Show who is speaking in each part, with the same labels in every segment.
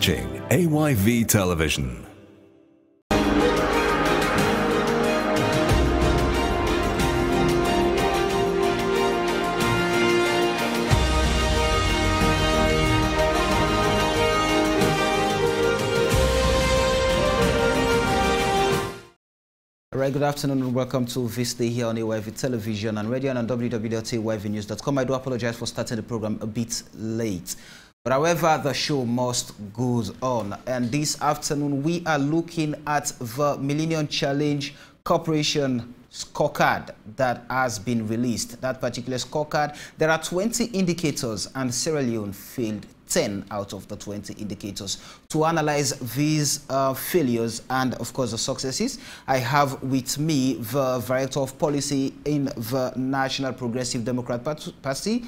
Speaker 1: watching AYV Television.
Speaker 2: Right, good afternoon and welcome to this day here on AYV Television and radio and on www.ayvnews.com. I do apologize for starting the program a bit late. But however, the show must go on. And this afternoon, we are looking at the Millennium Challenge Corporation scorecard that has been released. That particular scorecard, there are 20 indicators and Sierra Leone failed 10 out of the 20 indicators. To analyze these failures and, of course, the successes, I have with me the Director of Policy in the National Progressive Democrat Party,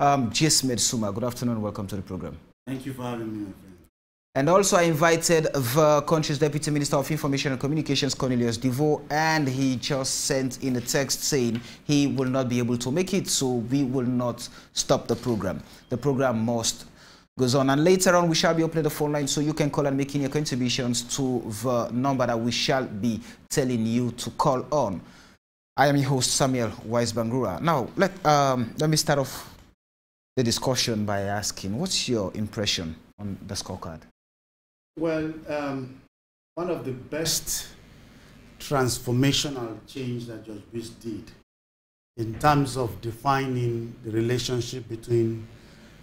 Speaker 2: Jesmed Suma. Good afternoon and welcome to the program.
Speaker 3: Thank you for having me, my friend.
Speaker 2: And also I invited the country's Deputy Minister of Information and Communications, Cornelius Devo, and he just sent in a text saying he will not be able to make it, so we will not stop the program. The program must goes on, and later on we shall be opening the phone line so you can call and make in your contributions to the number that we shall be telling you to call on. I am your host, Samuel Wise-Bangura. Now, let me start off the discussion by asking, what's your impression on the scorecard?
Speaker 3: Well, one of the best transformational change that Judge Bush did in terms of defining the relationship between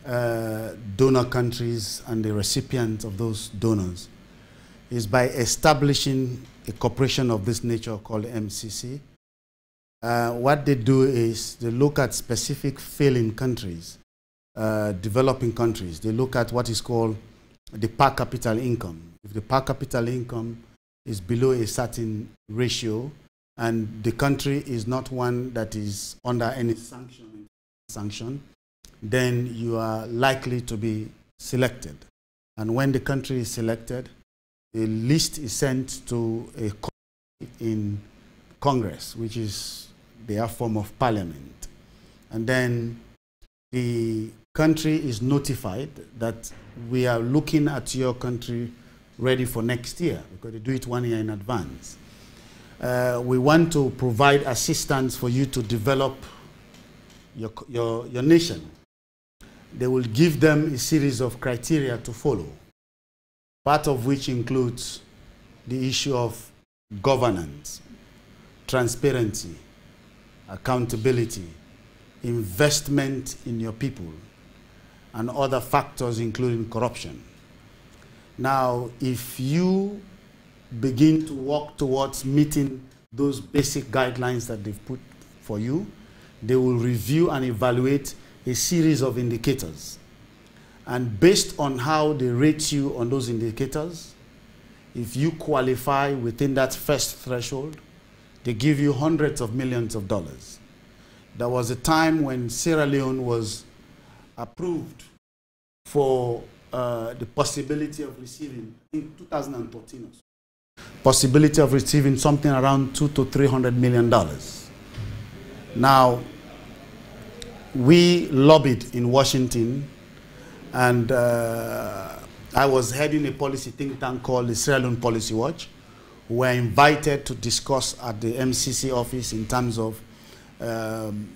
Speaker 3: donor countries and the recipients of those donors is by establishing a corporation of this nature called MCC. What they do is they look at specific failing countries, developing countries. They look at what is called the per capita income. If the per capita income is below a certain ratio and the country is not one that is under any sanction, then you are likely to be selected. And when the country is selected, the list is sent to a committee in Congress, which is their form of parliament. And then the country is notified that we are looking at your country ready for next year, because they do it 1 year in advance. We want to provide assistance for you to develop your nation. They will give them a series of criteria to follow, part of which includes the issue of governance, transparency, accountability, investment in your people, and other factors including corruption. Now, if you begin to work towards meeting those basic guidelines that they've put for you, they will review and evaluate a series of indicators. And based on how they rate you on those indicators, if you qualify within that first threshold, they give you hundreds of millions of dollars. There was a time when Sierra Leone was approved for the possibility of receiving, in 2014 or so, possibility of receiving something around $200 to $300 million. Now, we lobbied in Washington, and I was heading a policy think tank called the Sierra Leone Policy Watch. We were invited to discuss at the MCC office in terms of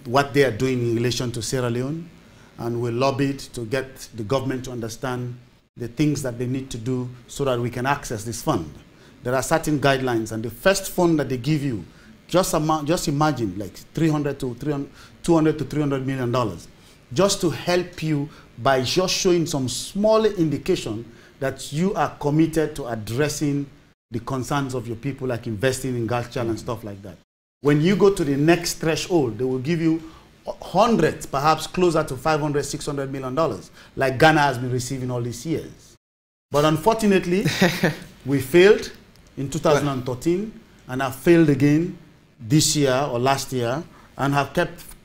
Speaker 3: what they are doing in relation to Sierra Leone, and we lobbied to get the government to understand the things that they need to do so that we can access this fund. There are certain guidelines, and the first fund that they give you, just imagine like $200 to $300 million, just to help you by just showing some small indication that you are committed to addressing the concerns of your people, like investing in culture and stuff like that. When you go to the next threshold, they will give you hundreds, perhaps closer to $500, $600 million, like Ghana has been receiving all these years. But unfortunately, we failed in 2013 and have failed again this year or last year, and have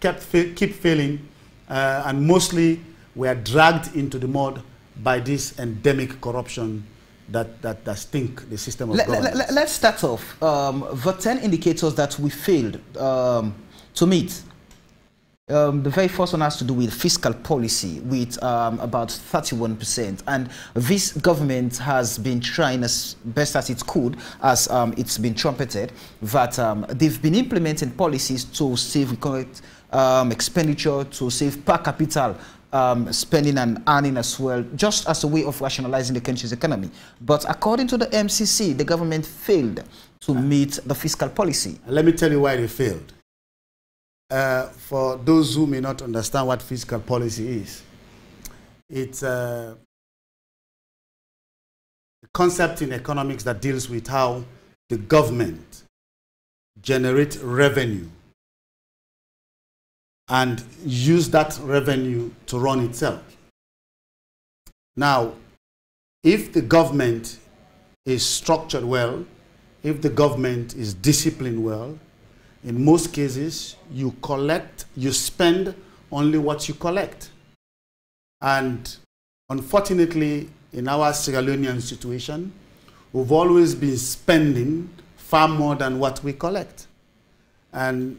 Speaker 3: keep failing, and mostly we are dragged into the mud by this endemic corruption that stink the system of governance.
Speaker 2: Let's start off. The 10 indicators that we failed to meet, The very first one has to do with fiscal policy, with about 31%. And this government has been trying as best as it could, as it's been trumpeted, that they've been implementing policies to save expenditure, to save per capita spending and earning as well, just as a way of rationalizing the country's economy. But according to the MCC, the government failed to meet the fiscal policy.
Speaker 3: Let me tell you why they failed. For those who may not understand what fiscal policy is, it's a concept in economics that deals with how the government generates revenue and use that revenue to run itself. Now, if the government is structured well, if the government is disciplined well, in most cases, you spend only what you collect. And unfortunately, in our Sierra Leonean situation, we've always been spending far more than what we collect. And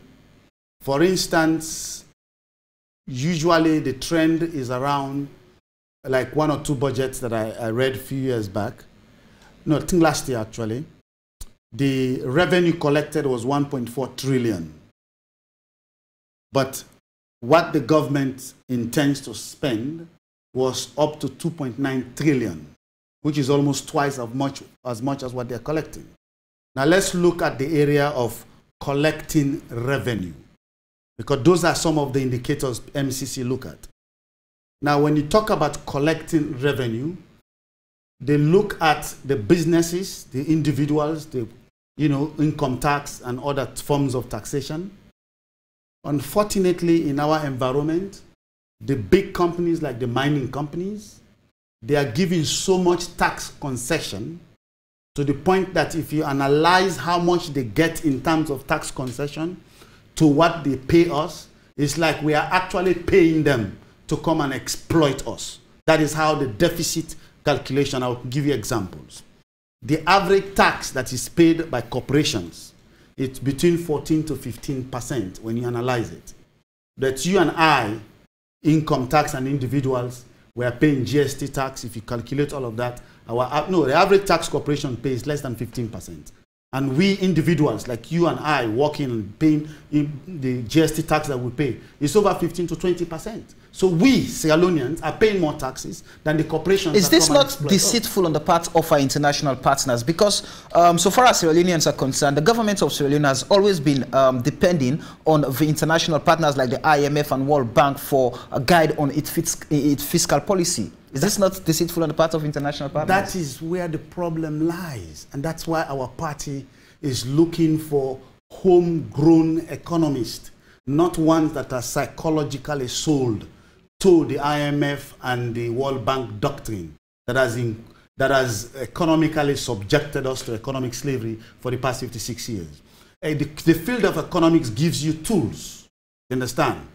Speaker 3: for instance, usually the trend is around like 1 or 2 budgets that I read a few years back. No, I think last year actually. The revenue collected was 1.4 trillion. But what the government intends to spend was up to 2.9 trillion, which is almost twice as much as what they're collecting. Now let's look at the area of collecting revenue, because those are some of the indicators MCC look at. Now when you talk about collecting revenue, they look at the businesses, the individuals, the income tax and other forms of taxation. Unfortunately, in our environment, the big companies like the mining companies, they are giving so much tax concession to the point that if you analyze how much they get in terms of tax concession to what they pay us, it's like we are actually paying them to come and exploit us. That is how the deficit calculation, I'll give you examples. The average tax that is paid by corporations, it's between 14 to 15% when you analyze it. That you and I, income tax and individuals, we are paying GST tax. If you calculate all of that, the average tax corporation pays less than 15%. And we individuals, like you and I, working and paying the GST tax that we pay, is over 15 to 20%. So we, Sierra Leoneans, are paying more taxes than the corporations.
Speaker 2: Is this not deceitful on the part of our international partners? Because so far as Sierra Leoneans are concerned, the government of Sierra Leone has always been depending on the international partners like the IMF and World Bank for a guide on its fiscal policy. Is this not deceitful on the part of international partners?
Speaker 3: That is where the problem lies. And that's why our party is looking for homegrown economists, not ones that are psychologically sold to the IMF and the World Bank doctrine that has economically subjected us to economic slavery for the past 56 years. The field of economics gives you tools, you understand,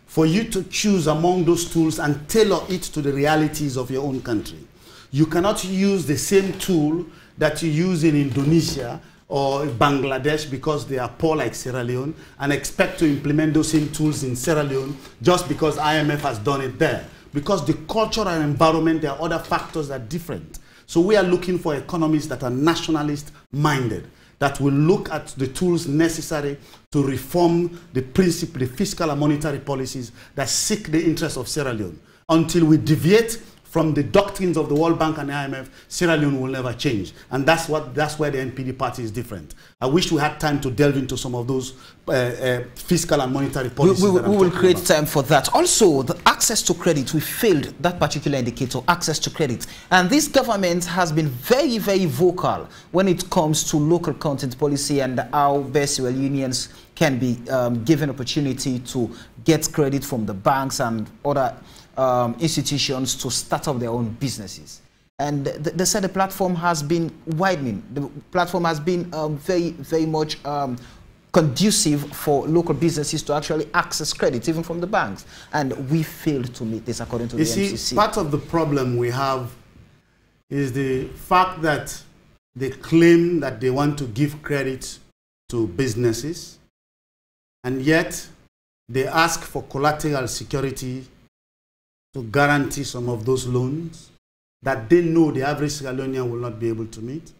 Speaker 3: for you to choose among those tools and tailor it to the realities of your own country. You cannot use the same tool that you use in Indonesia or Bangladesh because they are poor like Sierra Leone and expect to implement those same tools in Sierra Leone just because IMF has done it there. Because the culture and environment, there are other factors that are different. So we are looking for economists that are nationalist minded, that will look at the tools necessary to reform the principle, the fiscal and monetary policies that seek the interests of Sierra Leone. Until we deviate from the doctrines of the World Bank and the IMF, Sierra Leone will never change. And that's where the NPD party is different. I wish we had time to delve into some of those fiscal and monetary policies.
Speaker 2: We will create time for that. Also, the access to credit, we failed that particular indicator, access to credit. And this government has been very, very vocal when it comes to local content policy and how best Sierra Leoneans can be given opportunity to get credit from the banks and other institutions to start up their own businesses. And they said the platform has been widening. The platform has been very, very much conducive for local businesses to actually access credit, even from the banks. And we failed to meet this, according to the MCC.
Speaker 3: You see, part of the problem we have is the fact that they claim that they want to give credit to businesses, and yet they ask for collateral security to guarantee some of those loans that they know the average Sierra Leonean will not be able to meet.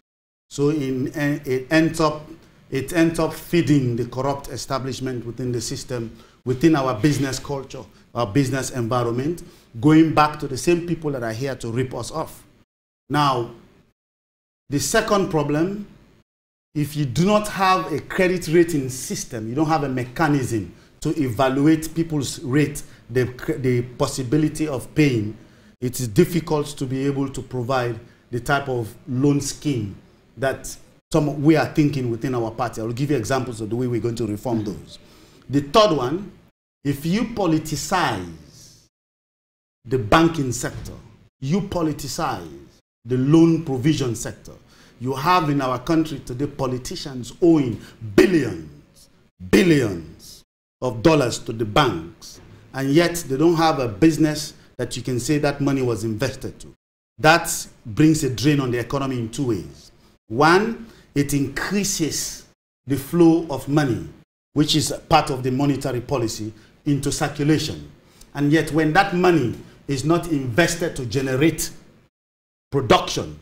Speaker 3: So it ends up feeding the corrupt establishment within the system, within our business culture, our business environment, going back to the same people that are here to rip us off. Now, the second problem, if you do not have a credit rating system, you don't have a mechanism to evaluate people's rate, the possibility of paying, it is difficult to be able to provide the type of loan scheme that we are thinking within our party. I will give you examples of the way we're going to reform those. The third one, if you politicize the banking sector, you politicize the loan provision sector, you have in our country today politicians owing billions of dollars to the banks, and yet they don't have a business that you can say that money was invested to. That brings a drain on the economy in two ways. One, it increases the flow of money, which is part of the monetary policy, into circulation. And yet when that money is not invested to generate production,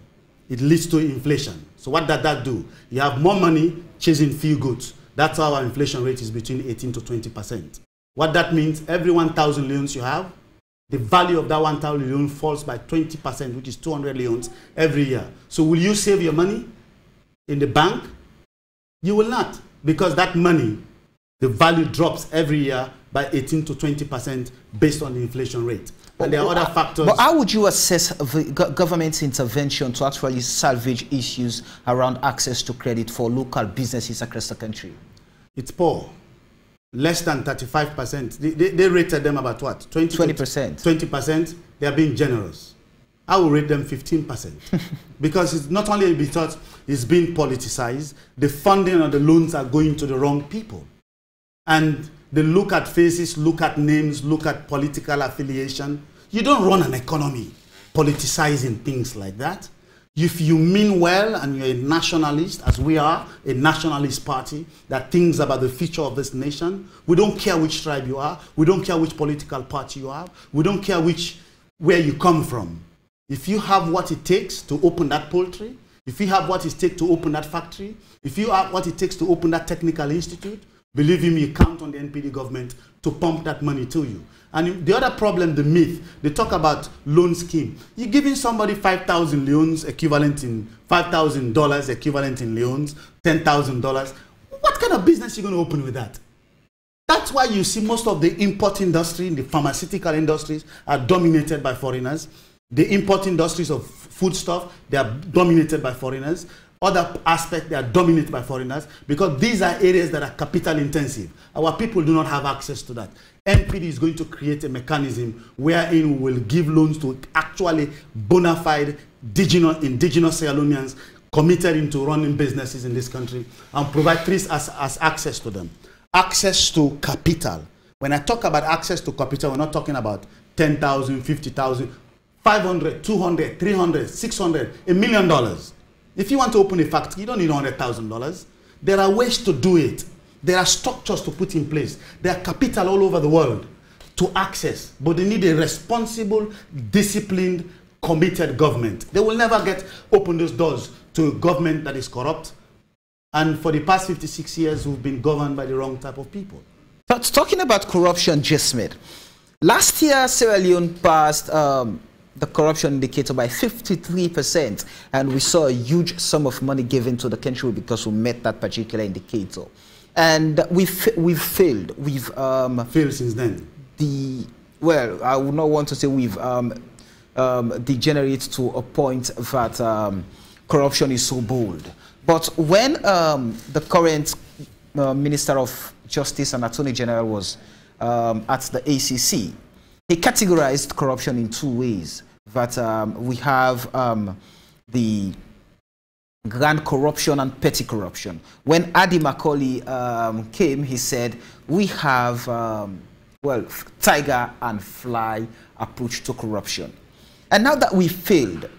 Speaker 3: it leads to inflation. So what does that do? You have more money chasing few goods. That's how our inflation rate is between 18 to 20%. What that means, every 1,000 leones you have, the value of that 1,000 leon falls by 20%, which is 200 leons every year. So will you save your money in the bank? You will not, because that money, the value drops every year by 18 to 20% based on the inflation rate. And there are other factors.
Speaker 2: But how would you assess the government's intervention to actually salvage issues around access to credit for local businesses across the country?
Speaker 3: It's poor. Less than 35%. They rated them about what? 20%. 20%. They are being generous. I will rate them 15%. Because it's not only because it's being politicized, the funding of the loans are going to the wrong people. And they look at faces, look at names, look at political affiliation. You don't run an economy politicizing things like that. If you mean well and you're a nationalist, as we are, a nationalist party that thinks about the future of this nation, we don't care which tribe you are, we don't care which political party you are, we don't care where you come from. If you have what it takes to open that poultry, if you have what it takes to open that factory, if you have what it takes to open that technical institute, believe me, you count on the NPD government to pump that money to you. And the other problem, the myth, they talk about loan scheme. You're giving somebody 5,000 leons equivalent in $5,000 equivalent in leons, $10,000. What kind of business are you going to open with that? That's why you see most of the import industry, the pharmaceutical industries are dominated by foreigners. The import industries of foodstuff, they are dominated by foreigners. Other aspects, they are dominated by foreigners because these are areas that are capital intensive. Our people do not have access to that. NPD is going to create a mechanism wherein we will give loans to actually bona fide indigenous Sierra Leoneans committed into running businesses in this country and provide three as access to them. Access to capital. When I talk about access to capital, we're not talking about 10,000, 50,000, 500, 200, 300, 600, $1 million. If you want to open a factory, you don't need $100,000. There are ways to do it. There are structures to put in place. There are capital all over the world to access, but they need a responsible, disciplined, committed government. They will never open those doors to a government that is corrupt. And for the past 56 years, we've been governed by the wrong type of people.
Speaker 2: But talking about corruption, Jesmed, last year Sierra Leone passed the corruption indicator by 53%, and we saw a huge sum of money given to the country because we met that particular indicator. And we've failed. We've
Speaker 3: failed since then.
Speaker 2: Well, I would not want to say we've degenerated to a point that corruption is so bold. But when the current Minister of Justice and Attorney General was at the ACC, he categorized corruption in two ways. That we have the grand corruption and petty corruption. When Adi Macaulay came, he said, we have, well, tiger and fly approach to corruption. And now that we failed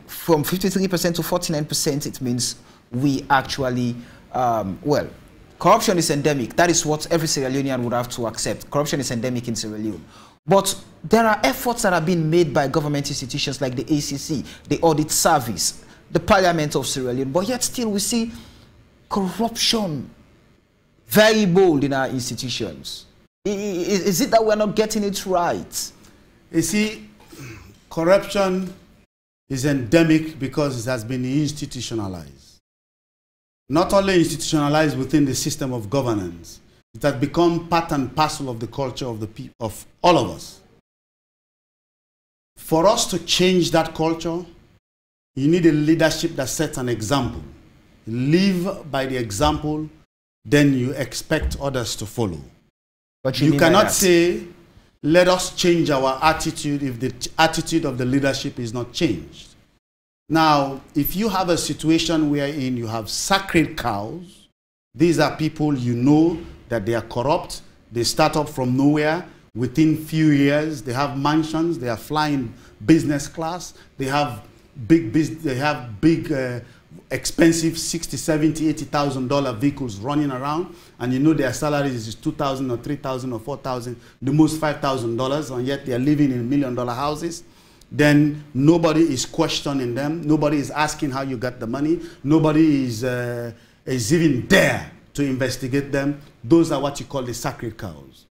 Speaker 2: from 53% to 49%, it means we actually, well, corruption is endemic. That is what every Sierra Leonean would have to accept. Corruption is endemic in Sierra Leone. But there are efforts that are being made by government institutions like the ACC, the Audit Service, the Parliament of Sierra Leone, but yet still we see corruption very bold in our institutions. Is it that we're not getting it right?
Speaker 3: You see, corruption is endemic because it has been institutionalized. Not only institutionalized within the system of governance, it has become part and parcel of the culture of the people, of all of us. For us to change that culture, you need a leadership that sets an example. Live by the example, then you expect others to follow.
Speaker 2: But
Speaker 3: you cannot say, let us change our attitude if the attitude of the leadership is not changed. Now, if you have a situation wherein you have sacred cows, these are people you know that they are corrupt, they start up from nowhere, within few years, they have mansions, they are flying business class, they have big expensive $60,000, $70,000, $80,000 vehicles running around, and you know their salaries is $2,000 or $3,000 or $4,000, the most $5,000, and yet they are living in $1 million houses. Then nobody is questioning them, nobody is asking how you got the money, nobody is even there to investigate them. Those are what you call the sacred cows.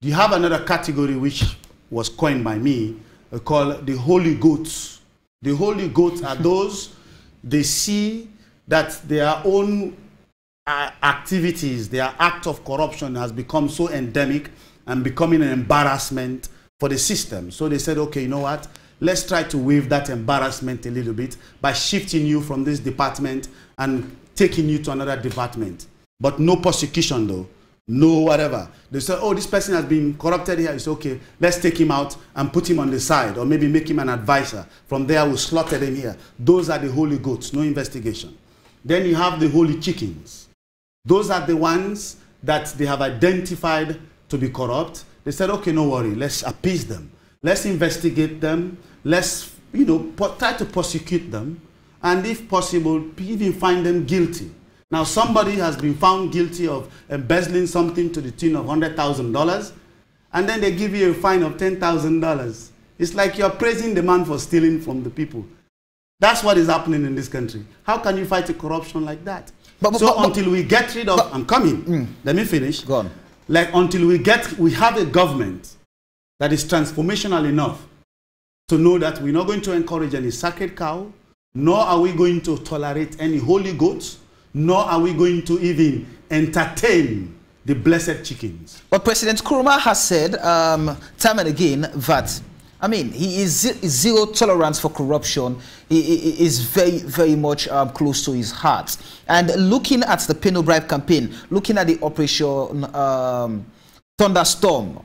Speaker 3: You have another category which was coined by me, called the holy goats. The holy goats are those, they see that their own activities, their act of corruption has become so endemic and becoming an embarrassment for the system. So they said, okay, you know what? Let's try to waive that embarrassment a little bit by shifting you from this department and taking you to another department. But no prosecution though, no whatever. They say, oh, this person has been corrupted here. It's okay, let's take him out and put him on the side, or maybe make him an advisor. From there, we'll slaughter them here. Those are the holy goats, no investigation. Then you have the holy chickens. Those are the ones that they have identified to be corrupt. They said, okay, no worry, let's appease them. Let's investigate them. Let's, try to prosecute them. And if possible, even find them guilty. Now, somebody has been found guilty of embezzling something to the tune of $100,000, and then they give you a fine of $10,000. It's like you're praising the man for stealing from the people. That's what is happening in this country. How can you fight a corruption like that? Until we get rid of, I'm coming, let me finish.
Speaker 2: Go on.
Speaker 3: Like until we have a government that is transformational enough to know that we're not going to encourage any sacred cow, nor are we going to tolerate any holy goats, nor are we going to even entertain the blessed chickens.
Speaker 2: But President Nkrumah has said time and again that, he is zero tolerance for corruption. He is very, very much close to his heart. And looking at the Pay No Bribe campaign, looking at the Operation Thunderstorm,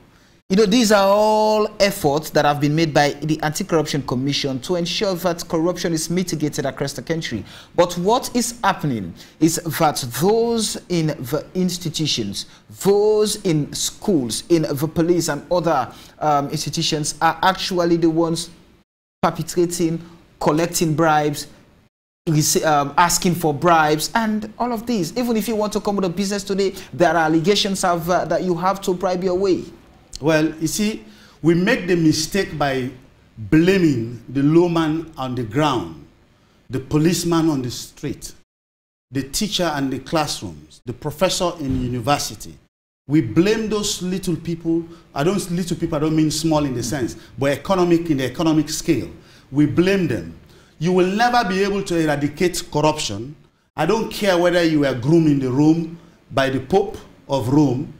Speaker 2: these are all efforts that have been made by the Anti-Corruption Commission to ensure that corruption is mitigated across the country. But what is happening is that those in the institutions, those in schools, in the police and other institutions are actually the ones perpetrating, collecting bribes, asking for bribes, and all of these. Even if you want to come with a business today, there are allegations of, that you have to bribe your way.
Speaker 3: Well, you see, we make the mistake by blaming the lowman on the ground, the policeman on the street, the teacher and the classrooms, the professor in university. We blame those little people. Little people, I don't mean small in the sense, but in the economic scale. We blame them. You will never be able to eradicate corruption. I don't care whether you were groomed in the room by the Pope of Rome,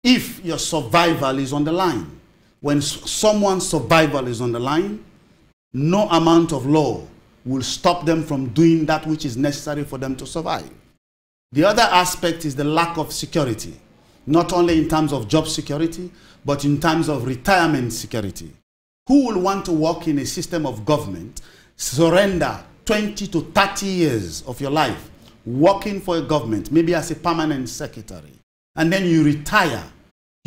Speaker 3: if your survival is on the line. When someone's survival is on the line, no amount of law will stop them from doing that which is necessary for them to survive. The other aspect is the lack of security, not only in terms of job security, but in terms of retirement security. Who will want to work in a system of government, surrender 20 to 30 years of your life working for a government, maybe as a permanent secretary, and then you retire?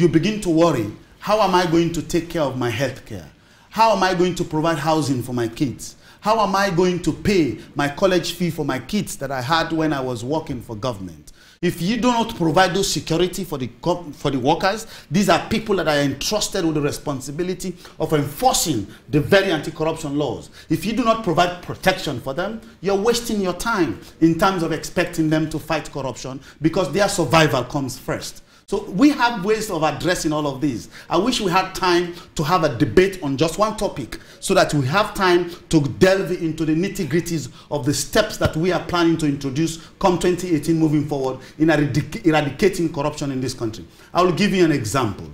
Speaker 3: You begin to worry, how am I going to take care of my health care? How am I going to provide housing for my kids? How am I going to pay my college fee for my kids that I had when I was working for government? If you do not provide those security for the workers, these are people that are entrusted with the responsibility of enforcing the very anti-corruption laws. If you do not provide protection for them, you're wasting your time in terms of expecting them to fight corruption, because their survival comes first. So we have ways of addressing all of these. I wish we had time to have a debate on just one topic, so that we have time to delve into the nitty-gritties of the steps that we are planning to introduce come 2018 moving forward in eradicating corruption in this country. I will give you an example.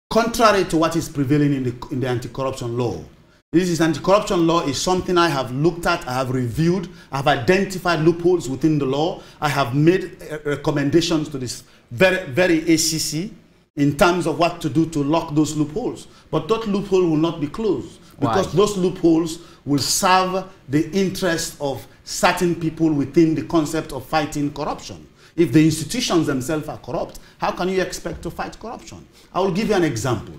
Speaker 3: Contrary to what is prevailing in the anti-corruption law, this anti-corruption law is something I have looked at, I have reviewed, I have identified loopholes within the law, I have made recommendations to this very ACC in terms of what to do to lock those loopholes. But that loophole will not be closed, because those loopholes will serve the interest of certain people within the concept of fighting corruption. If the institutions themselves are corrupt, how can you expect to fight corruption? I will give you an example.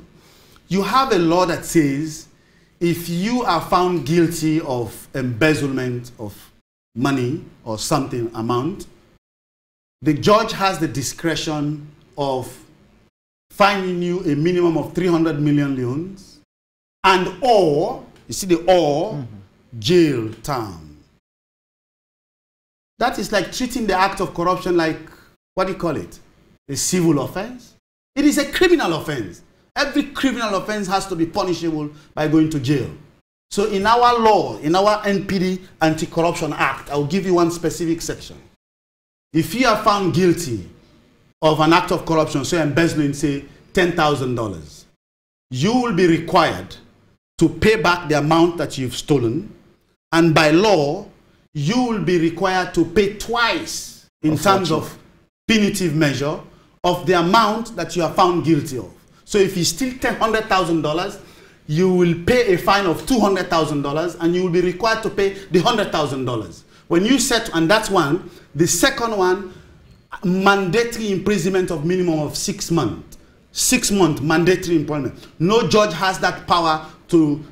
Speaker 3: You have a law that says if you are found guilty of embezzlement of money or something amount, the judge has the discretion of fining you a minimum of 300 million leones and or, you see the or, jail term. That is like treating the act of corruption like, what do you call it? A civil offense. It is a criminal offense. Every criminal offense has to be punishable by going to jail. So in our law, in our NPD Anti-Corruption Act, I will give you one specific section. If you are found guilty of an act of corruption, so embezzling, say $10,000, you will be required to pay back the amount that you've stolen, and by law, you will be required to pay twice in terms of punitive measure of the amount that you are found guilty of. So if you steal $100,000, you will pay a fine of $200,000, and you will be required to pay the $100,000. When you set, and that's one. The second one, mandatory imprisonment of minimum of 6 months. 6 month mandatory employment. No judge has that power to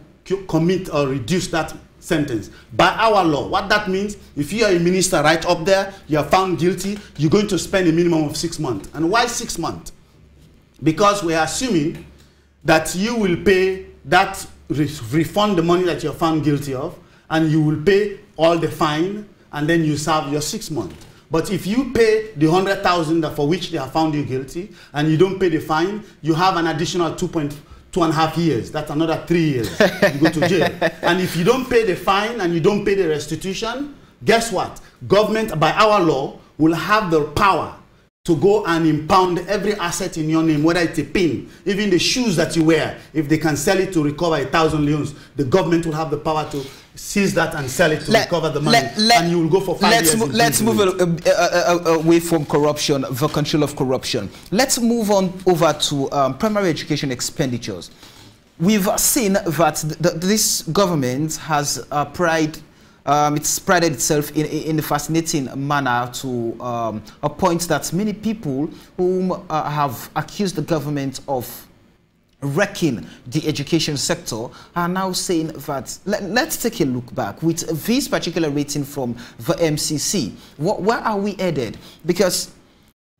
Speaker 3: commit or reduce that sentence. By our law, what that means, if you are a minister right up there, you are found guilty, you're going to spend a minimum of 6 months. And why 6 months? Because we are assuming that you will pay that, refund the money that you're found guilty of, and you will pay all the fine, and then you serve your 6 months. But if you pay the 100,000 for which they have found you guilty, and you don't pay the fine, you have an additional 2.5 years. That's another 3 years. You go to jail. And if you don't pay the fine and you don't pay the restitution, guess what? Government, by our law, will have the power to go and impound every asset in your name, whether it's a pin, even the shoes that you wear. If they can sell it to recover 1,000 leones, the government will have the power to seize that and sell it to recover the money, and you will go for 5 years.
Speaker 2: Let's move away from corruption, the control of corruption. Let's move on over to primary education expenditures. We've seen that this government has it's prided itself in a fascinating manner to a point that many people whom have accused the government of wrecking the education sector are now saying that let's take a look back with this particular rating from the MCC. Where are we headed? Because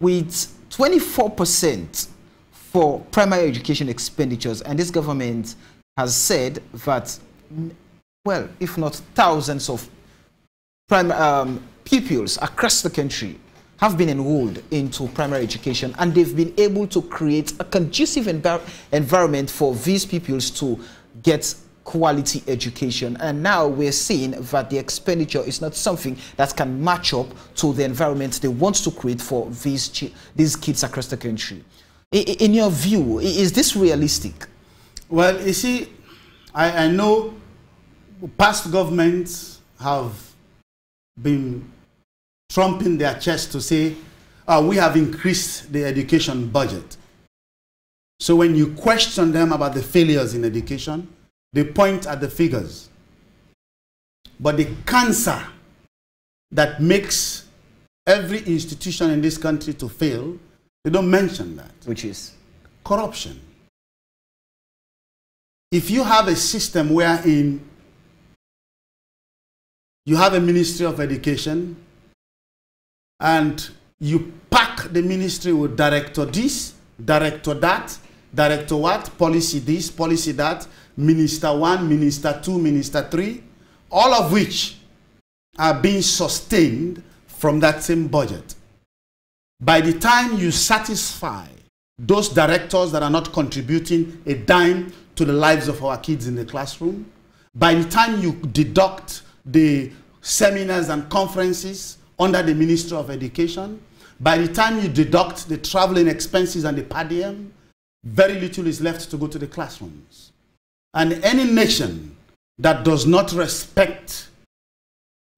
Speaker 2: with 24% for primary education expenditures, and this government has said that, well, if not thousands of pupils across the country have been enrolled into primary education, and they've been able to create a conducive environment for these pupils to get quality education. And now we're seeing that the expenditure is not something that can match up to the environment they want to create for these kids across the country. In your view, is this realistic?
Speaker 3: Well, you see, I know past governments have been trumping their chest to say, we have increased the education budget. So when you question them about the failures in education, they point at the figures. But the cancer that makes every institution in this country to fail, they don't mention that.
Speaker 2: Which is?
Speaker 3: Corruption. If you have a system wherein you have a Ministry of Education, and you pack the ministry with director this, director that, director what, policy this, policy that, minister 1, minister 2, minister 3, all of which are being sustained from that same budget. By the time you satisfy those directors that are not contributing a dime to the lives of our kids in the classroom, by the time you deduct the seminars and conferences under the Ministry of Education, by the time you deduct the traveling expenses and the per diem, very little is left to go to the classrooms. And any nation that does not respect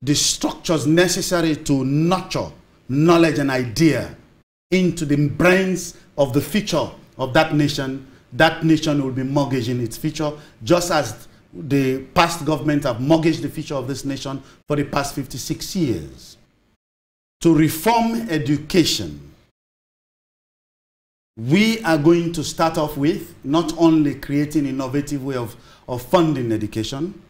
Speaker 3: the structures necessary to nurture knowledge and idea into the brains of the future of that nation will be mortgaging its future, just as the past government have mortgaged the future of this nation for the past 56 years. To reform education, we are going to start off with not only creating an innovative way of funding education,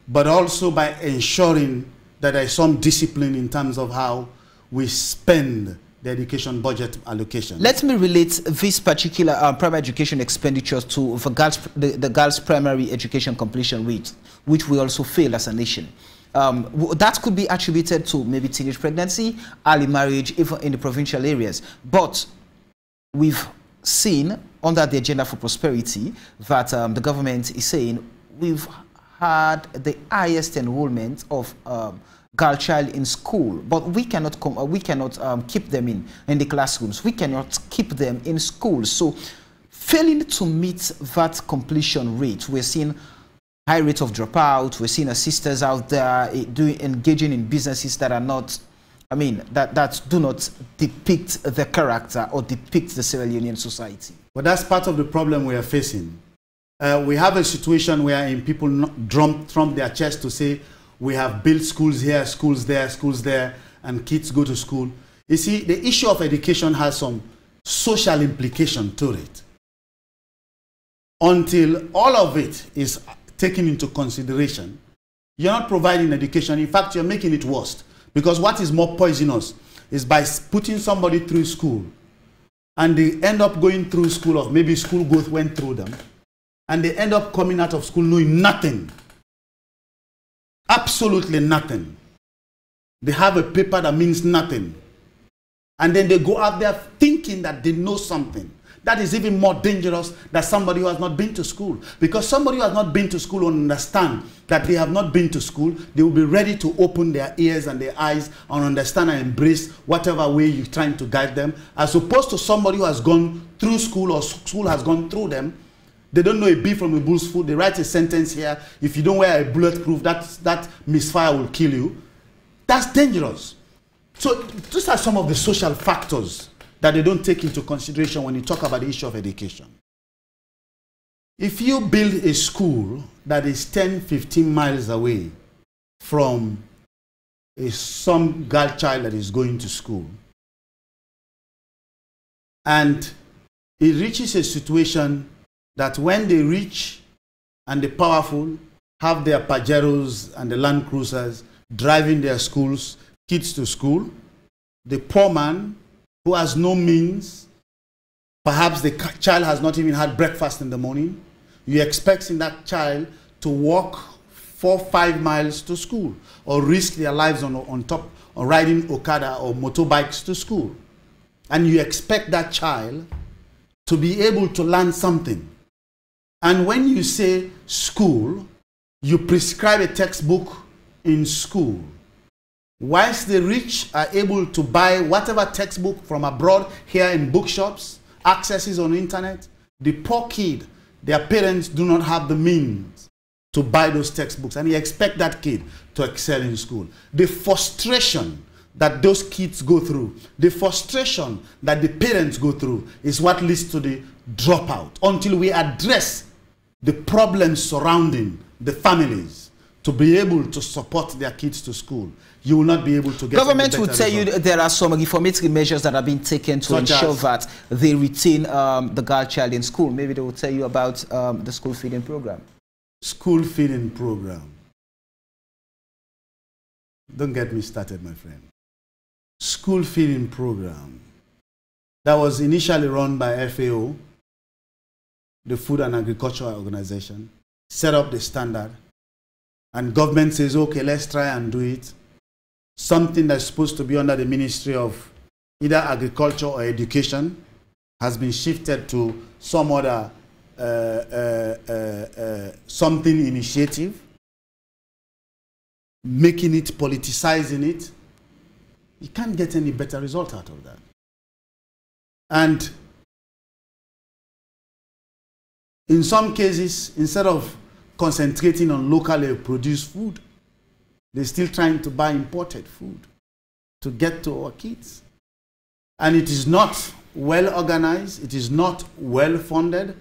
Speaker 3: but also by ensuring that there is some discipline in terms of how we spend the education budget allocation. Let me relate this particular primary education expenditures to the girls' primary education completion rate, which we also fail as a nation. That could be attributed to maybe teenage pregnancy, early marriage, even in the provincial areas. But we've seen under the Agenda for Prosperity that the government is saying we've had the highest enrollment of girl child in school, but we cannot keep them in the classrooms. We cannot keep them in schools. So failing to meet that completion rate, we're seeing high rate of dropout. We're seeing our sisters out there engaging in businesses that are not, that do not depict the character or depict the Sierra Leonean society. But that's part of the problem we are facing. We have a situation where people trump their chest to say, we have built schools here, schools there, and kids go to school. You see, the issue of education has some social implication to it. Until all of it is taken into consideration, you're not providing education. In fact, you're making it worse. Because what is more poisonous is by putting somebody through school, and they end up going through school, or maybe school growth went through them, and they end up coming out of school knowing nothing. Absolutely nothing. They have a paper that means nothing. And then they go out there thinking that they know something. That is even more dangerous than somebody who has not been to school. Because somebody who has not been to school will understand that they have not been to school. They will be ready to open their ears and their eyes and understand and embrace whatever way you're trying to guide them. As opposed to somebody who has gone through school or school has gone through them. They don't know a bee from a bull's foot. They write a sentence here. If you don't wear a bulletproof, that misfire will kill you. That's dangerous. So these are some of the social factors that they don't take into consideration when you talk about the issue of education. If you build a school that is 10, 15 miles away from some girl child that is going to school, and it reaches a situation that when the rich and the powerful have their Pajeros and the Land Cruisers driving their kids to school, the poor man who has no means, perhaps the child has not even had breakfast in the morning, you're expecting that child to walk 4 or 5 miles to school or risk their lives on riding Okada or motorbikes to school. And you expect that child to be able to learn something. And when you say school, you prescribe a textbook in school. Whilst the rich are able to buy whatever textbook from abroad here in bookshops, accesses on the internet, the poor kid, their parents do not have the means to buy those textbooks, and you expect that kid to excel in school. The frustration that those kids go through, the frustration that the parents go through is what leads to the dropout. Until we address the problems surrounding the families to be able to support their kids to school, you will not be able to get. Government will tell you there are some reformatory measures that have been taken to ensure that they retain the girl child in school. Maybe they will tell you about the school feeding program. School feeding program. Don't get me started, my friend. school feeding program that was initially run by FAO, the Food and Agriculture Organization, set up the standard, and government says, okay, let's try and do it. Something that's supposed to be under the Ministry of either Agriculture or Education has been shifted to some other something initiative, making it, politicizing it. You can't get any better result out of that. And in some cases, instead of concentrating on locally produced food, they're still trying to buy imported food to get to our kids. And it is not well organized, it is not well funded,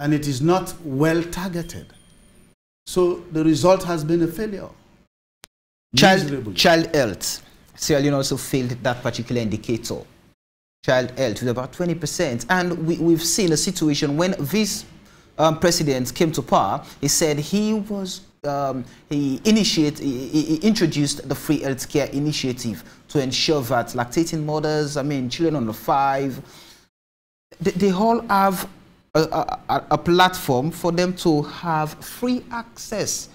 Speaker 3: and it is not well targeted. So the result has been a failure.
Speaker 2: Child health. Sierra Leone also failed that particular indicator. Child health with about 20%. And we've seen a situation when this president came to power, he said he was he introduced the free healthcare initiative to ensure that lactating mothers, children under 5, they all have a platform for them to have free access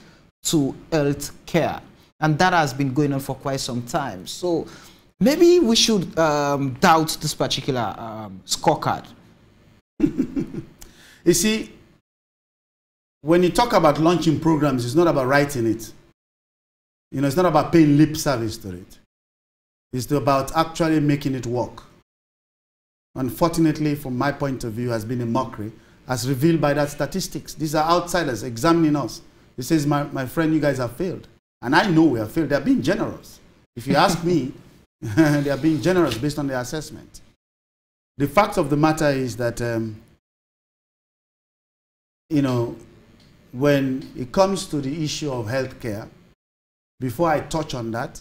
Speaker 2: to health care. And that has been going on for quite some time. So maybe we should doubt this particular scorecard.
Speaker 3: You see, when you talk about launching programs, it's not about writing it. You know, it's not about paying lip service to it. It's about actually making it work. Unfortunately, from my point of view, has been a mockery, as revealed by that statistics. These are outsiders examining us. It says, my friend, you guys have failed. And I know we have failed. They're being generous. If you ask me, they are being generous based on their assessment. The fact of the matter is that, you know, when it comes to the issue of healthcare, before I touch on that,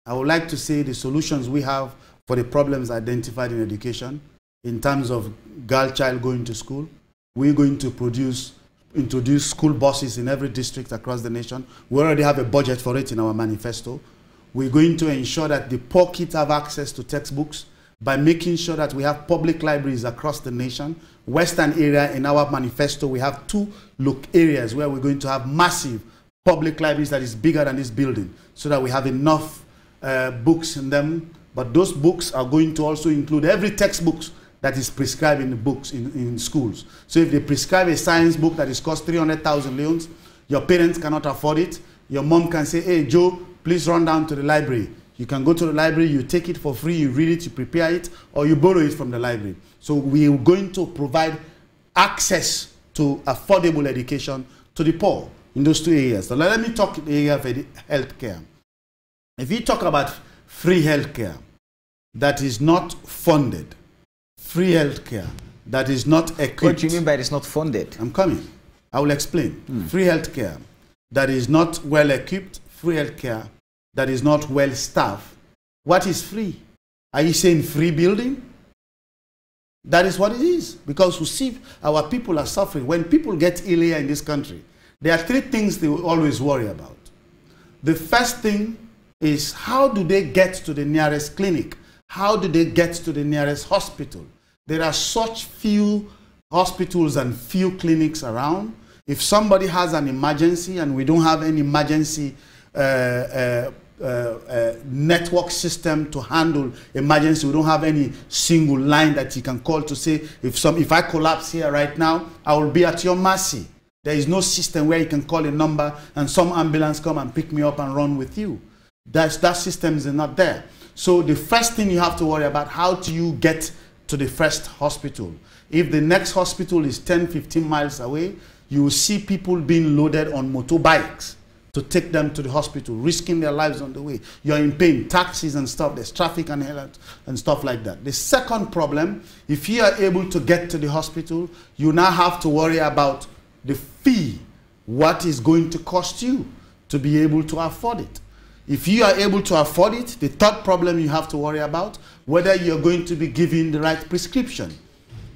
Speaker 3: I would like to say the solutions we have for the problems identified in education in terms of girl child going to school. We're going to introduce school buses in every district across the nation. We already have a budget for it in our manifesto. We're going to ensure that the poor kids have access to textbooks by making sure that we have public libraries across the nation. Western area, in our manifesto, we have 2 areas where we're going to have massive public libraries that is bigger than this building, so that we have enough books in them. But those books are going to also include every textbook that is prescribed in the books in schools. So if they prescribe a science book that is cost 300,000 leons, your parents cannot afford it. Your mom can say, hey, Joe, please run down to the library. You can go to the library, you take it for free, you read it, you prepare it, or you borrow it from the library. So we are going to provide access to affordable education to the poor in those 2 areas. So let me talk in the area of healthcare. If you talk about free healthcare that is not funded, free healthcare that is not equipped.
Speaker 2: What do you mean by it's not funded?
Speaker 3: I'm coming. I will explain. Free healthcare that is not well equipped, free healthcare that is not well staffed. What is free? Are you saying free building? That is what it is, because we see our people are suffering. When people get ill here in this country, there are 3 things they will always worry about. The first thing is, how do they get to the nearest clinic? How do they get to the nearest hospital? There are such few hospitals and few clinics around. If somebody has an emergency and we don't have any emergency network system to handle emergency, we don't have any single line that you can call to say, if I collapse here right now, I will be at your mercy. There is no system where you can call a number and some ambulance come and pick me up and run with you. That system is not there. So the first thing you have to worry about, how do you get to the first hospital? If the next hospital is 10, 15 miles away, you will see people being loaded on motorbikes to take them to the hospital, risking their lives on the way. You're in pain, taxis and stuff, there's traffic and stuff like that. The second problem, if you are able to get to the hospital, you now have to worry about the fee, what is going to cost you to be able to afford it. If you are able to afford it, the third problem you have to worry about, whether you're going to be given the right prescription.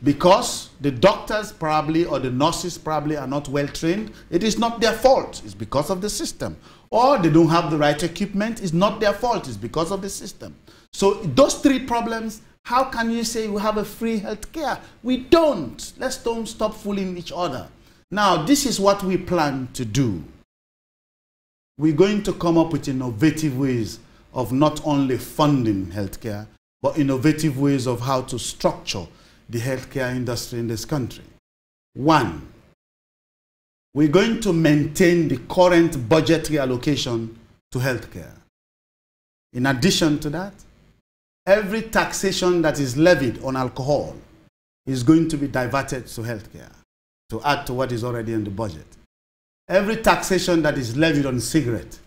Speaker 3: Because the doctors probably or the nurses probably are not well trained. It is not their fault. It's because of the system. Or they don't have the right equipment. It's not their fault. It's because of the system. So those three problems, how can you say we have a free healthcare? We don't. Let's don't stop fooling each other. Now, this is what we plan to do. We're going to come up with innovative ways of not only funding healthcare, but innovative ways of how to structure the healthcare industry in this country. One, we're going to maintain the current budgetary allocation to healthcare. In addition to that, every taxation that is levied on alcohol is going to be diverted to healthcare, to add to what is already in the budget. Every taxation that is levied on cigarette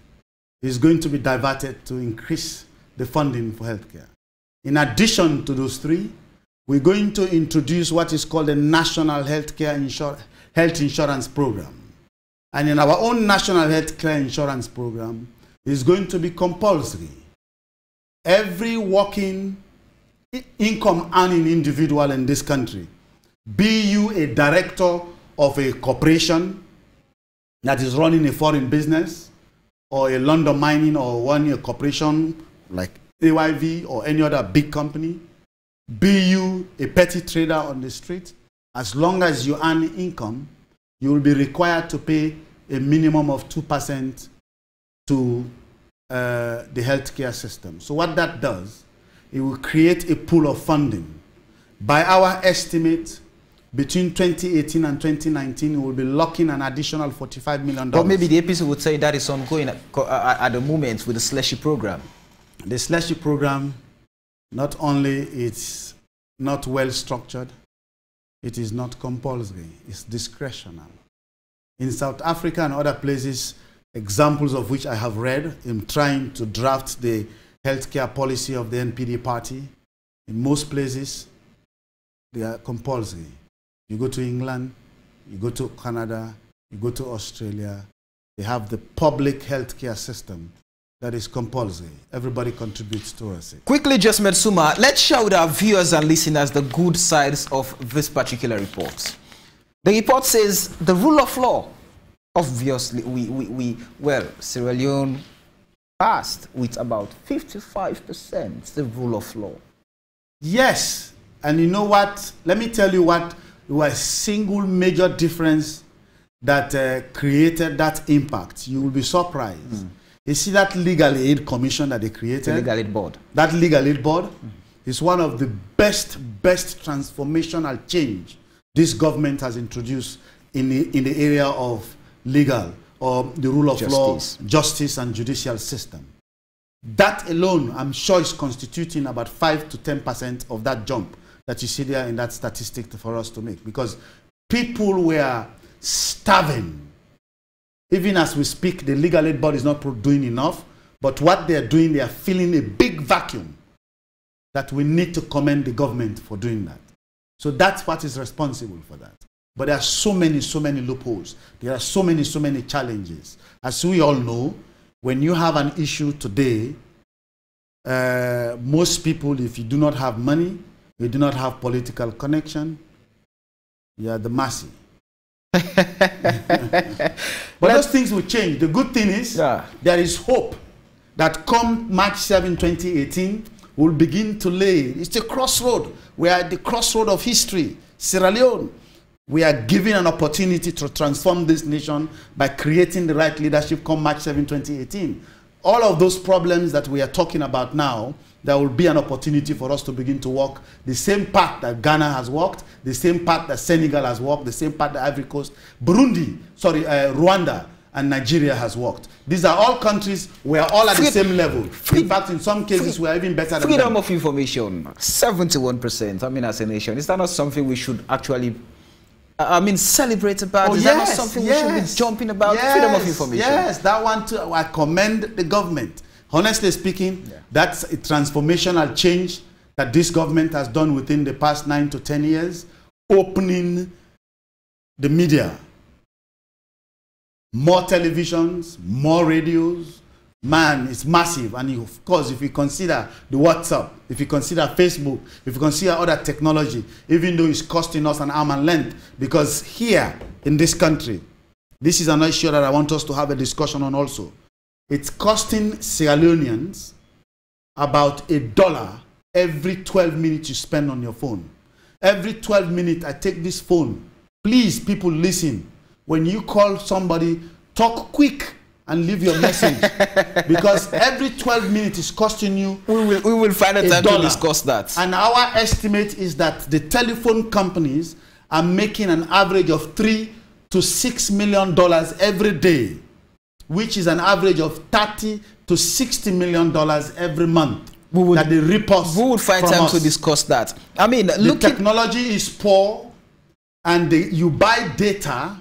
Speaker 3: is going to be diverted to increase the funding for healthcare. In addition to those three, we're going to introduce what is called a National Health Insurance Program. And in our own National Healthcare Insurance Program, it's going to be compulsory. Every working income earning individual in this country, be you a director of a corporation that is running a foreign business, or a London mining or one year corporation like AYV or any other big company, be you a petty trader on the street, as long as you earn income, you will be required to pay a minimum of 2% to the healthcare system. So what that does, it will create a pool of funding. By our estimate, between 2018 and 2019, we will be locking an additional $45 million.
Speaker 2: But maybe the APC would say that is ongoing at the moment with the slushy program.
Speaker 3: The slushy program, not only it's not well structured, it is not compulsory, it's discretional. In South Africa and other places, examples of which I have read in trying to draft the healthcare policy of the NPD party, in most places, they are compulsory. You go to England, you go to Canada, you go to Australia, they have the public healthcare system that is compulsory. Everybody contributes towards it.
Speaker 2: Quickly, Jesmed Suma, let's show our viewers and listeners the good sides of this particular report. The report says the rule of law. Obviously, well, Sierra Leone passed with about 55% the rule of law.
Speaker 3: Yes, and you know what? Let me tell you what was a single major difference that created that impact. You will be surprised. You see that legal aid commission that they created?
Speaker 2: The legal aid board.
Speaker 3: That legal aid board is one of the best transformational change this government has introduced in the area of legal or the rule of law, justice and judicial system. That alone, I'm sure, is constituting about 5 to 10% of that jump that you see there in that statistic for us to make, because people were starving. Even as we speak, the legal aid board is not doing enough, but what they're doing, they are filling a big vacuum that we need to commend the government for doing that. So that's what is responsible for that. But there are so many loopholes. There are so many challenges. As we all know, when you have an issue today, most people, if you do not have money, you do not have political connection, you are the massy. But those things will change. The good thing is, there is hope that come March 7, 2018, we'll begin to lay. It's a crossroad. We are at the crossroad of history. Sierra Leone. We are given an opportunity to transform this nation by creating the right leadership come March 7, 2018. All of those problems that we are talking about now, there will be an opportunity for us to begin to walk the same path that Ghana has walked, the same path that Senegal has walked, the same path that Ivory Coast, Rwanda and Nigeria has walked. These are all countries we are all at the same level. In fact, in some cases, we are even better than them.
Speaker 2: Freedom of information, 71%. I mean, as a nation, is that not something we should actually celebrate about? Is that not something we should be jumping about? Freedom of information.
Speaker 3: Yes, that one too. I commend the government. Honestly speaking, that's a transformational change that this government has done within the past 9 to 10 years, opening the media. More televisions, more radios. Man, it's massive. And of course, if you consider the WhatsApp, if you consider Facebook, if you consider other technology, even though it's costing us an arm and length, because here in this country, this is an issue that I want us to have a discussion on also. It's costing Sierra Leoneans about $1 every 12 minutes you spend on your phone. Every 12 minutes I take this phone. Please, people, listen. When you call somebody, talk quick and leave your message. Because every 12 minutes is costing you
Speaker 2: we will find a time to discuss that.
Speaker 3: And our estimate is that the telephone companies are making an average of $3 to $6 million every day, which is an average of $30 to $60 million every month. That they rip us.
Speaker 2: We would find time to discuss that. I mean,
Speaker 3: the technology is poor, and you buy data.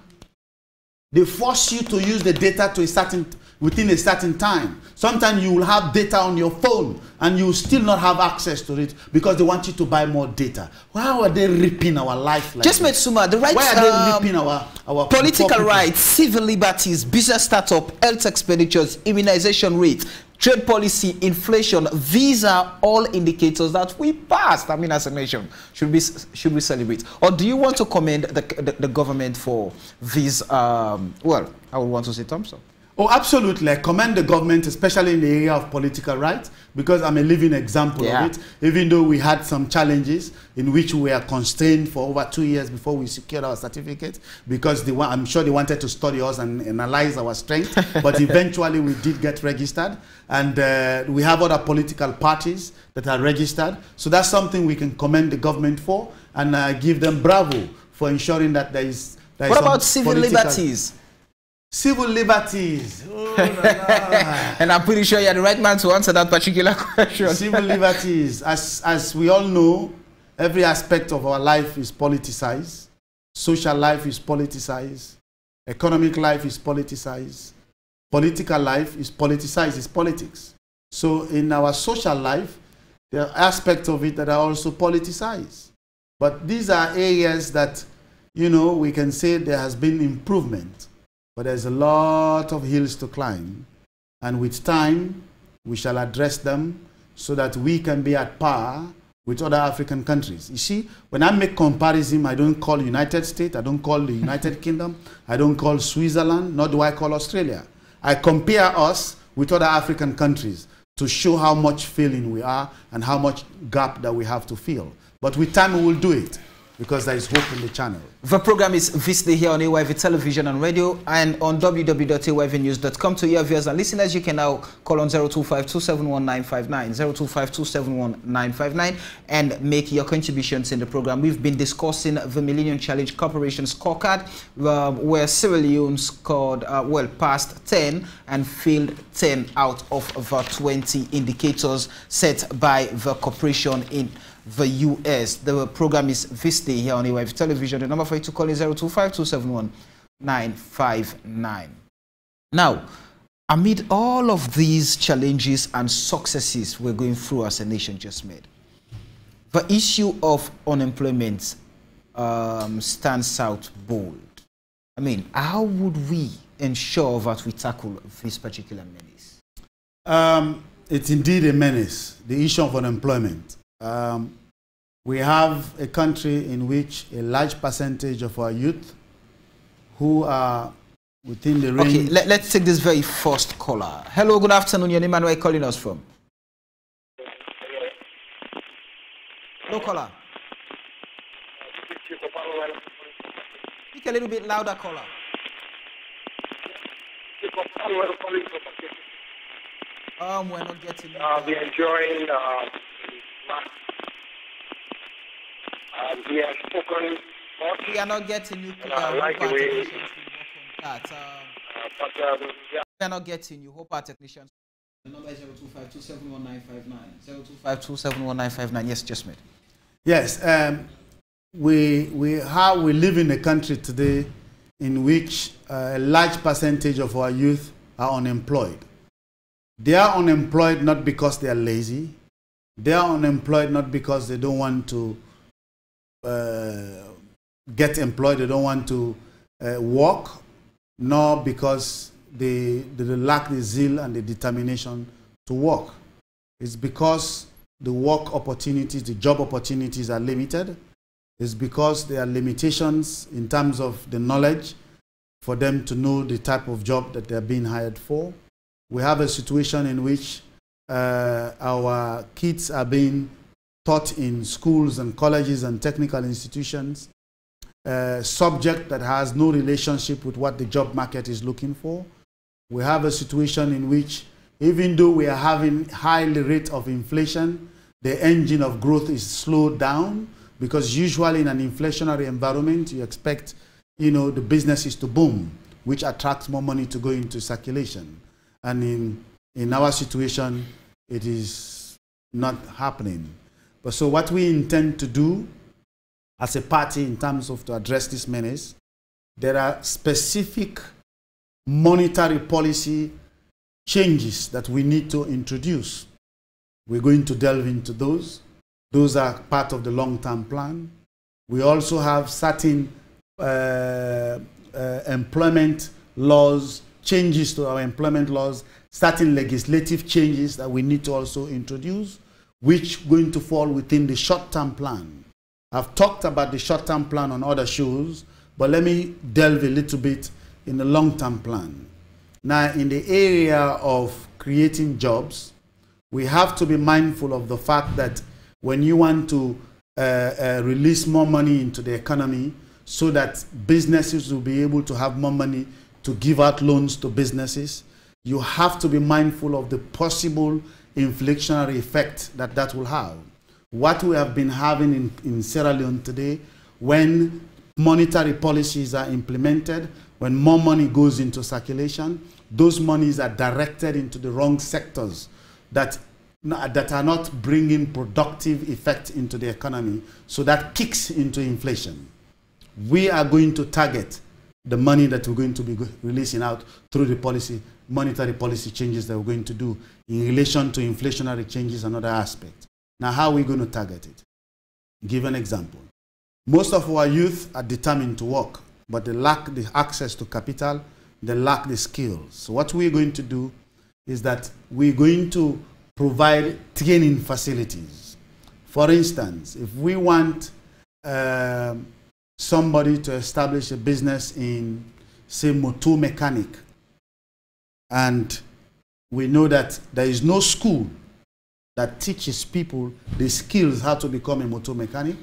Speaker 3: They force you to use the data to within a certain time. Sometimes you will have data on your phone and you will still not have access to it because they want you to buy more data. Why are they ripping our life like
Speaker 2: Jesmed Suma, the rights,
Speaker 3: why are they ripping our
Speaker 2: political rights, civil liberties, business startup, health expenditures, immunization rate, trade policy, inflation? These are all indicators that we passed. I mean, as a nation, should we celebrate? Or do you want to commend the government for these? Well, I would want to say thumbs up.
Speaker 3: Oh, absolutely. I commend the government, especially in the area of political rights, because I'm a living example of it. Even though we had some challenges in which we were constrained for over 2 years before we secured our certificate, because I'm sure they wanted to study us and analyze our strength, but eventually we did get registered, and we have other political parties that are registered. So that's something we can commend the government for, and give them bravo for ensuring that there is
Speaker 2: what about civil liberties?
Speaker 3: Civil liberties. Oh, la, la.
Speaker 2: And I'm pretty sure you're the right man to answer that particular question.
Speaker 3: Civil liberties. As we all know, every aspect of our life is politicized. Social life is politicized. Economic life is politicized. Political life is politicized, it's politics. So in our social life, there are aspects of it that are also politicized. But these are areas that, you know, we can say there has been improvement. But there's a lot of hills to climb, and with time we shall address them so that we can be at par with other African countries. You see, when I make comparison, I don't call United States, I don't call the United Kingdom, I don't call Switzerland, nor do I call Australia. I compare us with other African countries to show how much failing we are and how much gap that we have to fill. But with time we will do it, because there is hope in the channel. The
Speaker 2: program is visited here on AYV television and radio, and on www.ayvnews.com. To your viewers and listeners, you can now call on 025-271-959, 025-271-959, and make your contributions in the program. We've been discussing the Millennium Challenge Corporation scorecard, where Sierra Leone scored, well, passed 10 and failed 10 out of the 20 indicators set by the corporation in the US. The program is visited here on AYV television. The number for you to call is 025-271-959. Now, amid all of these challenges and successes we're going through as a nation, Jesmed, the issue of unemployment stands out bold. I mean, how would we ensure that we tackle this particular menace?
Speaker 3: It's indeed a menace, the issue of unemployment. We have a country in which a large percentage of our youth who are within the range...
Speaker 2: Okay, let's take this very first caller. Hello, good afternoon. Your name and where are you calling us from? Hello, caller. Speak a little bit louder, caller. We're not getting you.
Speaker 4: We're enjoying... we have spoken.
Speaker 2: We are not getting you.
Speaker 4: Like the way.
Speaker 2: We are not getting you. Hope our technicians. The number is 025-271-959. 025-271-959. Yes, Jesmed.
Speaker 3: Yes, we live in a country today in which a large percentage of our youth are unemployed. They are unemployed not because they are lazy. They are unemployed not because they don't want to get employed, they don't want to work, nor because they lack the zeal and the determination to work. It's because the work opportunities, the job opportunities are limited. It's because there are limitations in terms of the knowledge for them to know the type of job that they're being hired for. We have a situation in which our kids are being taught in schools and colleges and technical institutions, subject that has no relationship with what the job market is looking for. We have a situation in which, even though we are having high rate of inflation, the engine of growth is slowed down, because usually in an inflationary environment, you expect, the businesses to boom, which attracts more money to go into circulation. And in our situation, it is not happening. But so what we intend to do as a party in terms of to address this menace, there are specific monetary policy changes that we need to introduce. We're going to delve into those. Those are part of the long-term plan. We also have certain employment laws, changes to our employment laws, certain legislative changes that we need to also introduce, which are going to fall within the short-term plan. I've talked about the short-term plan on other shows, but let me delve a little bit in the long-term plan. Now, in the area of creating jobs, we have to be mindful of the fact that when you want to release more money into the economy so that businesses will be able to have more money to give out loans to businesses, you have to be mindful of the possible inflationary effect that that will have. What we have been having in Sierra Leone today, when monetary policies are implemented, when more money goes into circulation, those monies are directed into the wrong sectors that are not bringing productive effect into the economy, so that kicks into inflation. We are going to target the money that we're going to be releasing out through the monetary policy changes that we're going to do in relation to inflationary changes and other aspects. Now, how are we going to target it? Give an example. Most of our youth are determined to work, but they lack the access to capital, they lack the skills. So what we're going to do is that we're going to provide training facilities. For instance, if we want somebody to establish a business in, say, motor mechanic, and we know that there is no school that teaches people the skills how to become a motor mechanic,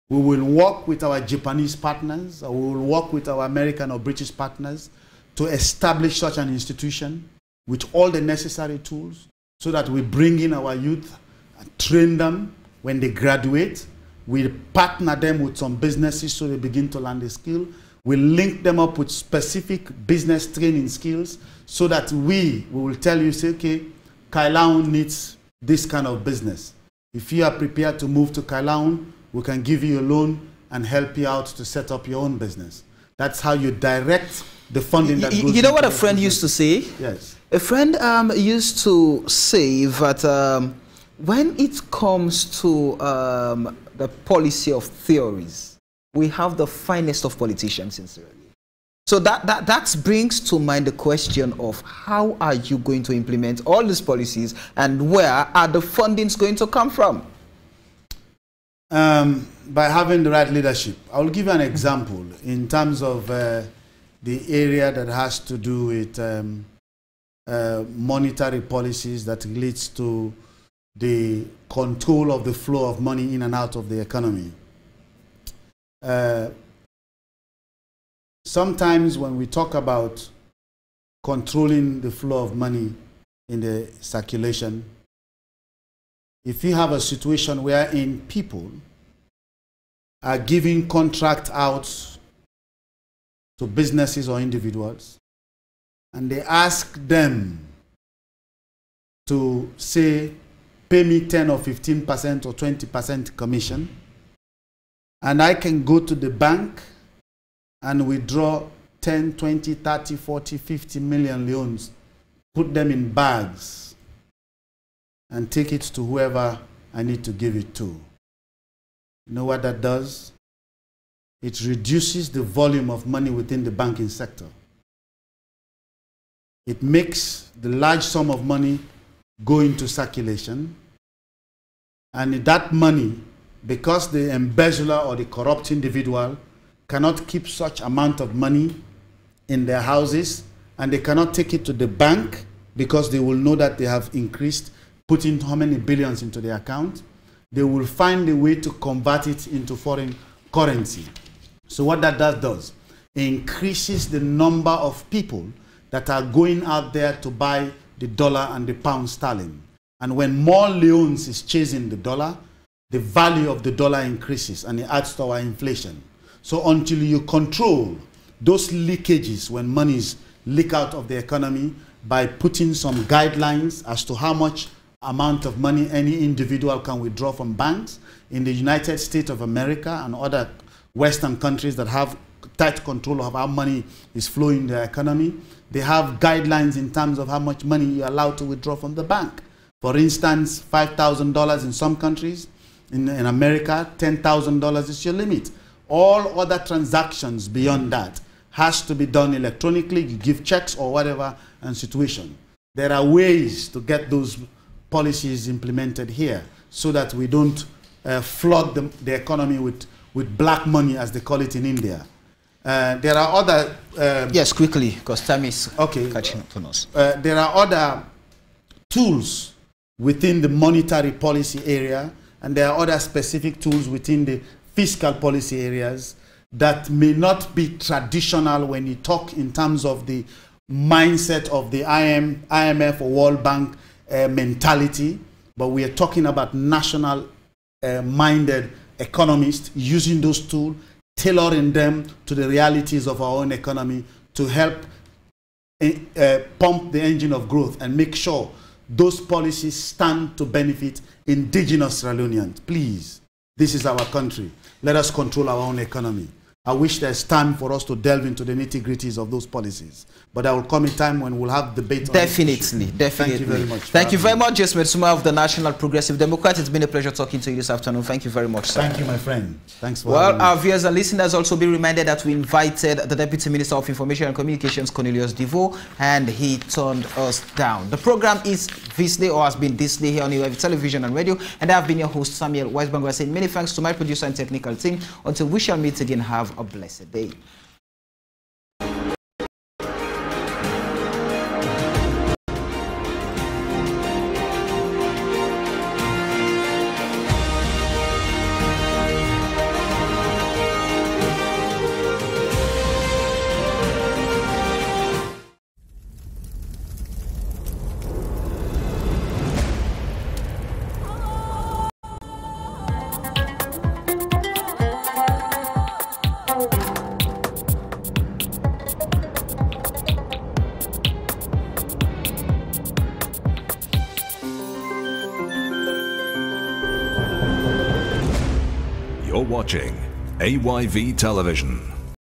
Speaker 3: we will work with our Japanese partners, or we will work with our American or British partners to establish such an institution with all the necessary tools, so that we bring in our youth and train them. When they graduate, we partner them with some businesses so they begin to learn the skill. We link them up with specific business training skills, so that we will tell you, say, okay, Kailaun needs this kind of business. If you are prepared to move to Kailaun, we can give you a loan and help you out to set up your own business. That's how you direct the funding that goes.
Speaker 2: You know what a friend used to say?
Speaker 3: Yes.
Speaker 2: A friend used to say that when it comes to the policy of theories, we have the finest of politicians in Sierra Leone. So that brings to mind the question of how are you going to implement all these policies, and where are the fundings going to come from?
Speaker 3: By having the right leadership. I will give you an example in terms of the area that has to do with monetary policies that leads to the control of the flow of money in and out of the economy. Sometimes when we talk about controlling the flow of money in the circulation, if you have a situation wherein people are giving contract out to businesses or individuals, and they ask them to, say, pay me 10 or 15% or 20% commission, and I can go to the bank and withdraw 10, 20, 30, 40, 50 million leones, put them in bags, and take it to whoever I need to give it to. You know what that does? It reduces the volume of money within the banking sector. It makes the large sum of money go into circulation, and that money, because the embezzler or the corrupt individual cannot keep such amount of money in their houses, and they cannot take it to the bank because they will know that they have increased put in how many billions into the account, they will find a way to convert it into foreign currency. So what that does increases the number of people that are going out there to buy the dollar and the pound sterling. And when more Leones is chasing the dollar, the value of the dollar increases and it adds to our inflation. So until you control those leakages when monies leak out of the economy by putting some guidelines as to how much amount of money any individual can withdraw from banks in the United States of America and other Western countries that have tight control of how money is flowing in their economy, they have guidelines in terms of how much money you're allowed to withdraw from the bank. For instance, $5,000 in some countries. In America, $10,000 is your limit. All other transactions beyond that has to be done electronically. You give checks or whatever and situation. There are ways to get those policies implemented here so that we don't flood the economy with black money, as they call it in India. There are other...
Speaker 2: yes, quickly, because time is catching up on us.
Speaker 3: There are other tools within the monetary policy area, and there are other specific tools within the fiscal policy areas that may not be traditional when you talk in terms of the mindset of the IMF or World Bank mentality, but we are talking about national minded economists using those tools, tailoring them to the realities of our own economy to help pump the engine of growth and make sure those policies stand to benefit indigenous Sierra Leoneans. Please, this is our country. Let us control our own economy. I wish there's time for us to delve into the nitty-gritties of those policies. But there will come a time when we'll have debate on
Speaker 2: Definitely.
Speaker 3: Thank you very much.
Speaker 2: Thank you very much, Jesmed F Suma of the National Progressive Democrat. It's been a pleasure talking to you this afternoon. Thank you very much, sir.
Speaker 3: Thank you, my friend. Thanks for
Speaker 2: Well, our viewers and listeners also be reminded that we invited the Deputy Minister of Information and Communications, Cornelius Devo, and he turned us down. The program is this day, or has been this day, here on AYV Television and Radio, and I have been your host, Samuel Weisbanger, saying many thanks to my producer and technical team. Until we shall meet again, have a blessed day.
Speaker 1: You're watching AYV Television.